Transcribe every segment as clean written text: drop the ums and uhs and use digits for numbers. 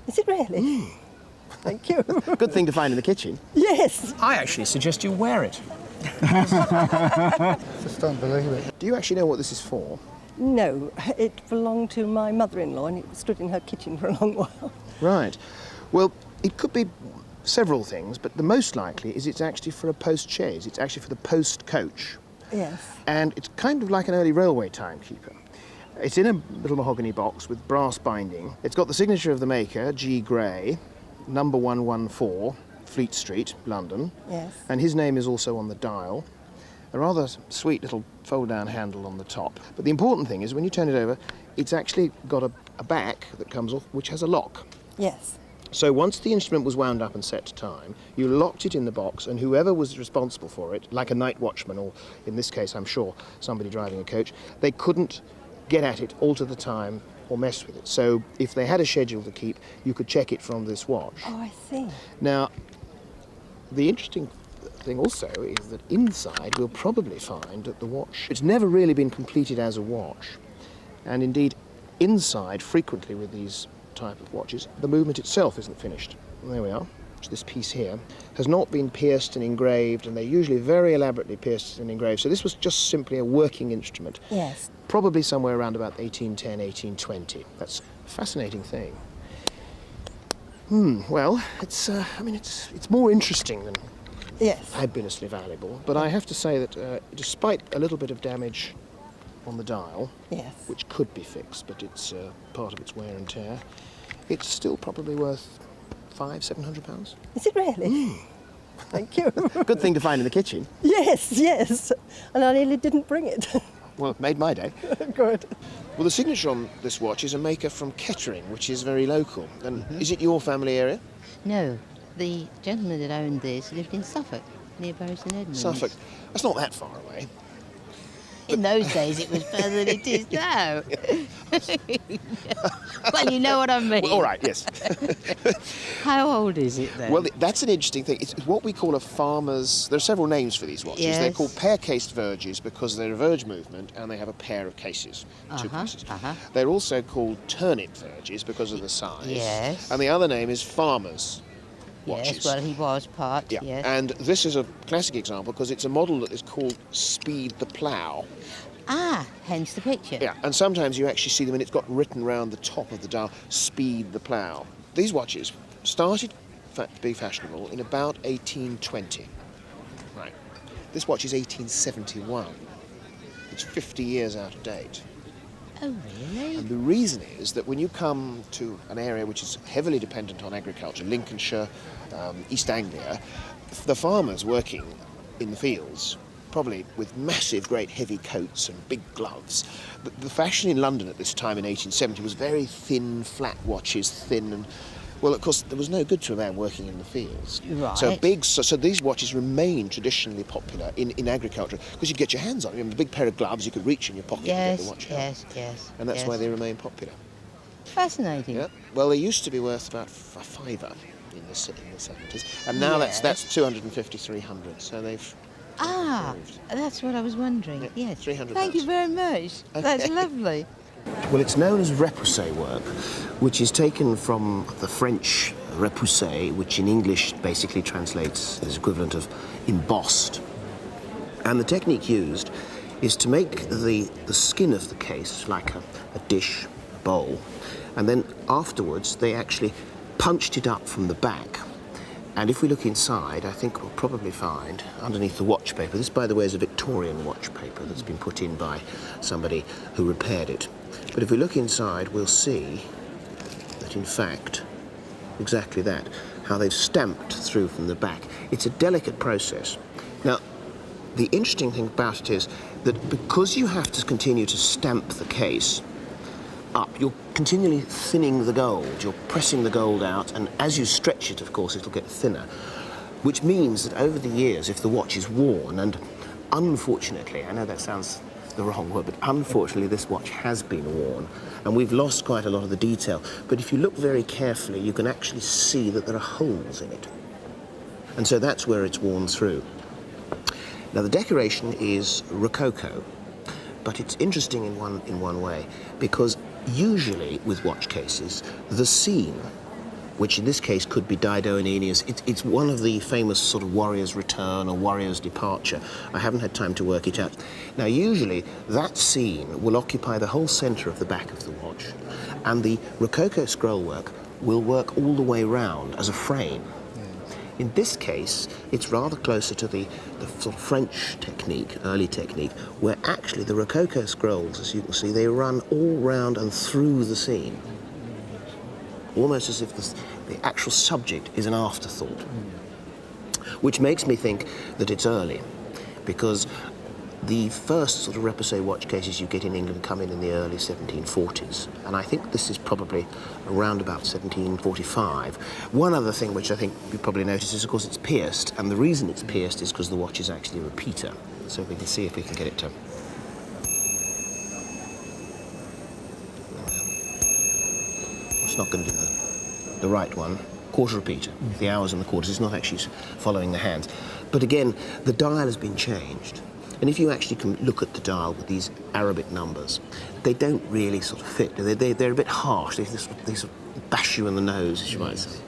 Is it really? Thank you. Good thing to find in the kitchen. Yes. I actually suggest you wear it. Just don't believe it. Do you actually know what this is for? No, it belonged to my mother-in-law and it stood in her kitchen for a long while. Right. Well, it could be several things, but the most likely is it's actually for a post-chaise. It's actually for the post coach. Yes. And it's kind of like an early railway timekeeper. It's in a little mahogany box with brass binding. It's got the signature of the maker, G. Gray, number 114, Fleet Street, London. Yes. And his name is also on the dial. A rather sweet little fold-down handle on the top. But the important thing is when you turn it over, it's actually got a back that comes off, which has a lock. Yes. So once the instrument was wound up and set to time, you locked it in the box, and whoever was responsible for it, like a night watchman, or in this case, I'm sure, somebody driving a coach, they couldn't get at it, alter the time, or mess with it. So if they had a schedule to keep, you could check it from this watch. Oh, I see. Now, the interesting thing also is that inside we'll probably find that the watch, it's never really been completed as a watch. And indeed, inside, frequently with these type of watches, the movement itself isn't finished. And there we are. This piece here has not been pierced and engraved, and they're usually very elaborately pierced and engraved. So this was just simply a working instrument. Yes. Probably somewhere around about 1810, 1820. That's a fascinating thing. Well, it's more interesting than Yes. fabulously valuable. But I have to say that despite a little bit of damage on the dial, Yes. which could be fixed, but it's part of its wear and tear, it's still probably worth £500–700. Is it really? Thank you. Good thing to find in the kitchen. Yes, yes. And I nearly didn't bring it. Well, it made my day. Good. Well, the signature on this watch is a maker from Kettering, which is very local. And is it your family area? No, the gentleman that owned this lived in Suffolk, near Bury St Edmunds. Suffolk. That's not that far away. In those days, it was further than it is now. Well, you know what I mean. Well, all right, yes. How old is it, then? Well, that's an interesting thing. It's what we call a farmer's... There are several names for these watches. Yes. They're called pair-cased verges because they're a verge movement and they have a pair of cases, two cases. They're also called turnip verges because of the size. Yes. And the other name is farmer's watches. Yes, well, he was part, Yeah, yes. and this is a classic example because it's a model that is called Speed the Plough. Ah, hence the picture. Yeah, and sometimes you actually see them and it's got written round the top of the dial, Speed the Plough. These watches started to be fashionable in about 1820. Right. This watch is 1871. It's 50 years out of date. Oh, really? And the reason is that when you come to an area which is heavily dependent on agriculture, Lincolnshire, East Anglia, the farmers working in the fields, probably with massive, great heavy coats and big gloves. The fashion in London at this time in 1870 was very thin, flat watches, thin and... Well, of course, there was no good to a man working in the fields. Right. So these watches remain traditionally popular in agriculture because you get your hands on them. A big pair of gloves, you could reach in your pocket and get the watch out. Yes. And that's why they remain popular. Fascinating. Yeah. Well, they used to be worth about a fiver in the 70s, and now Yes. that's 250, 300. So they've improved. That's what I was wondering. Yeah, Yes. 300 Thank you very much. That's lovely. Well, it's known as repoussé work, which is taken from the French repoussé, which in English basically translates as equivalent of embossed. And the technique used is to make the skin of the case like a dish, a bowl, and then afterwards they actually punched it up from the back. And if we look inside, I think we'll probably find, underneath the watch paper, this, by the way, is a Victorian watch paper that's been put in by somebody who repaired it. But if we look inside, we'll see that, in fact, exactly that, how they've stamped through from the back. It's a delicate process. Now, the interesting thing about it is that because you have to continue to stamp the case up, you're continually thinning the gold. You're pressing the gold out, and as you stretch it, of course, it'll get thinner, which means that over the years, if the watch is worn, and unfortunately, I know that sounds the wrong word, but unfortunately this watch has been worn, and we've lost quite a lot of the detail. But if you look very carefully, you can actually see that there are holes in it. And so that's where it's worn through. Now, the decoration is Rococo, but it's interesting in one way, because usually with watch cases, the seam which in this case could be Dido and Aeneas. It's one of the famous sort of warrior's return or warrior's departure. I haven't had time to work it out. Now, usually that scene will occupy the whole centre of the back of the watch, and the Rococo scrollwork will work all the way round as a frame. In this case, it's rather closer to the sort of French technique, early technique, where actually the Rococo scrolls, as you can see, they run all round and through the scene, almost as if the actual subject is an afterthought, which makes me think that it's early, because the first sort of repoussé watch cases you get in England come in the early 1740s, and I think this is probably around about 1745. One other thing which I think you probably notice is, of course, it's pierced, and the reason it's pierced is because the watch is actually a repeater. So we can see if we can get it to... It's not going to do the right one. Quarter repeater, the hours and the quarters. It's not actually following the hands. But again, the dial has been changed. And if you actually can look at the dial with these Arabic numbers, they don't really sort of fit. They're a bit harsh. They sort of bash you in the nose, as you might say.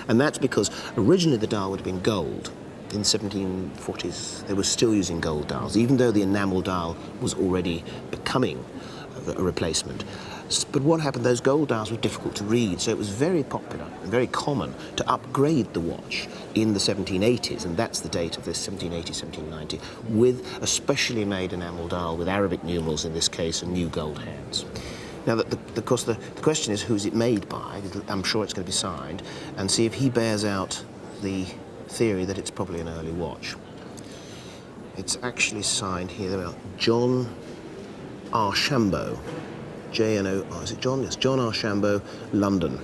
And that's because originally the dial would have been gold. In the 1740s, they were still using gold dials, even though the enamel dial was already becoming a replacement. But what happened, those gold dials were difficult to read, so it was very popular and very common to upgrade the watch in the 1780s, and that's the date of this, 1780, 1790, with a specially made enamel dial with Arabic numerals in this case and new gold hands. Now, of course, the question is who's it made by? I'm sure it's going to be signed, and see if he bears out the theory that it's probably an early watch. It's actually signed here, there we are, John Archambault. J-N-O, is it John? Yes, John Archambault, London.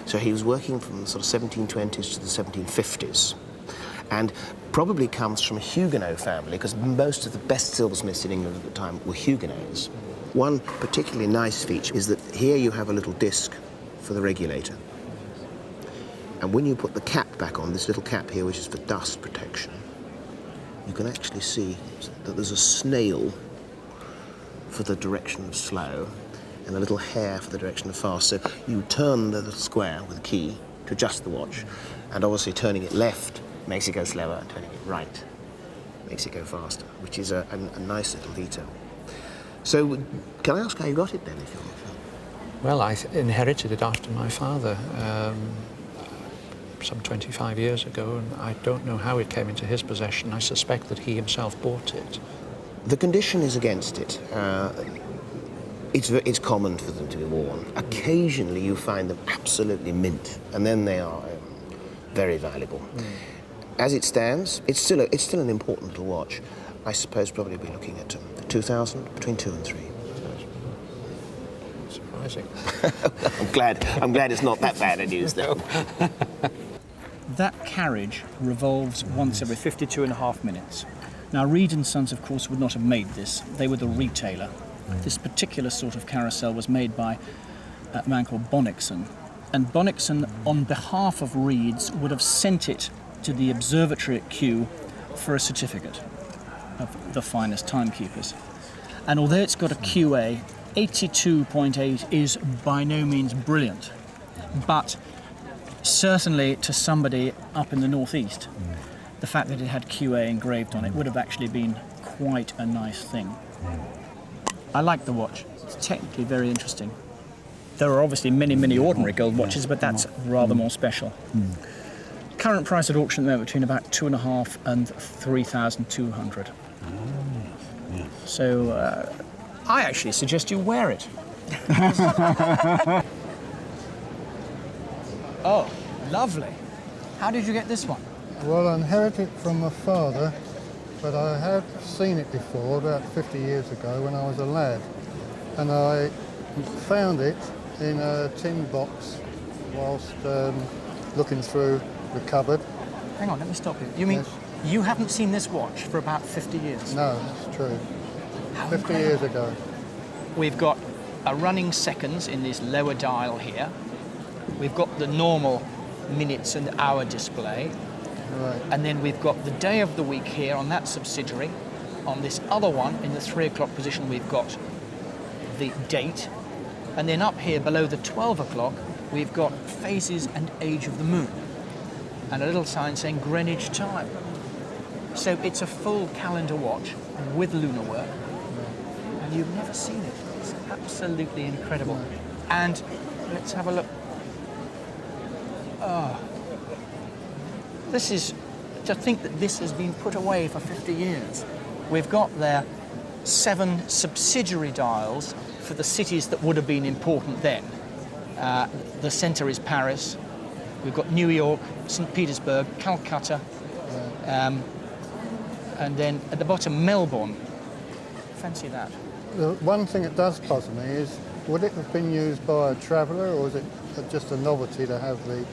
So he was working from the sort of 1720s to the 1750s, and probably comes from a Huguenot family, because most of the best silversmiths in England at the time were Huguenots. One particularly nice feature is that here you have a little disc for the regulator. And when you put the cap back on, this little cap here, which is for dust protection, you can actually see that there's a snail for the direction of slow, and a little hair for the direction of fast. So you turn the little square with a key to adjust the watch, and obviously turning it left makes it go slower, and turning it right makes it go faster, which is a nice little detail. So can I ask how you got it then, if you want? Well, I inherited it after my father some 25 years ago, and I don't know how it came into his possession. I suspect that he himself bought it. The condition is against it. It's common for them to be worn. Occasionally you find them absolutely mint, and then they are very valuable. As it stands, it's still an important little watch. I suppose probably be looking at 2,000, between 2 and 3. Surprising. I'm glad it's not that bad a news though. That carriage revolves once every 52.5 minutes. Now, Reed & Sons, of course, would not have made this. They were the retailer. This particular sort of carousel was made by a man called Bonnickson. And Bonnickson, on behalf of Reed's, would have sent it to the observatory at Kew for a certificate of the finest timekeepers. And although it's got a QA, 82.8 is by no means brilliant. But certainly to somebody up in the northeast, the fact that it had QA engraved on it would have actually been quite a nice thing. I like the watch. It's technically very interesting. There are obviously many, many ordinary gold watches, but that's rather more special. Current price at auction at the moment between about 2,500 and 3,200. So I actually suggest you wear it. Oh, lovely. How did you get this one? Well, I inherited it from my father, but I had seen it before, about 50 years ago, when I was a lad. And I found it in a tin box whilst looking through the cupboard. Hang on, let me stop you. You mean you haven't seen this watch for about 50 years? No, it's true. How 50 incredible. years ago. We've got a running seconds in this lower dial here. We've got the normal minutes and hour display. Right. And then we've got the day of the week here on that subsidiary. On this other one, in the 3 o'clock position, we've got the date. And then up here below the 12 o'clock, we've got phases and age of the moon, and a little sign saying Greenwich time. So it's a full calendar watch with lunar work, and you've never seen it. It's absolutely incredible. And let's have a look. Oh, this is, to think that this has been put away for 50 years. We've got there 7 subsidiary dials for the cities that would have been important then. The centre is Paris. We've got New York, St. Petersburg, Calcutta, and then at the bottom, Melbourne. Fancy that. The one thing that does puzzle me is, would it have been used by a traveller, or is it just a novelty to have the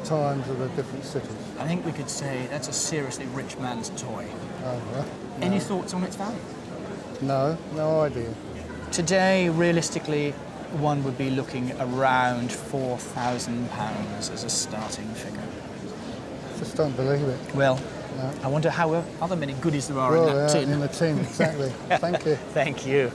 times of the different cities? I think we could say that's a seriously rich man's toy. Oh, well, Any thoughts on its value? no, no idea. Today, realistically, one would be looking around £4,000 as a starting figure. Just don't believe it. Well, No. I wonder how other many goodies there are Well, in that tin. in the tin, exactly. Thank you. Thank you.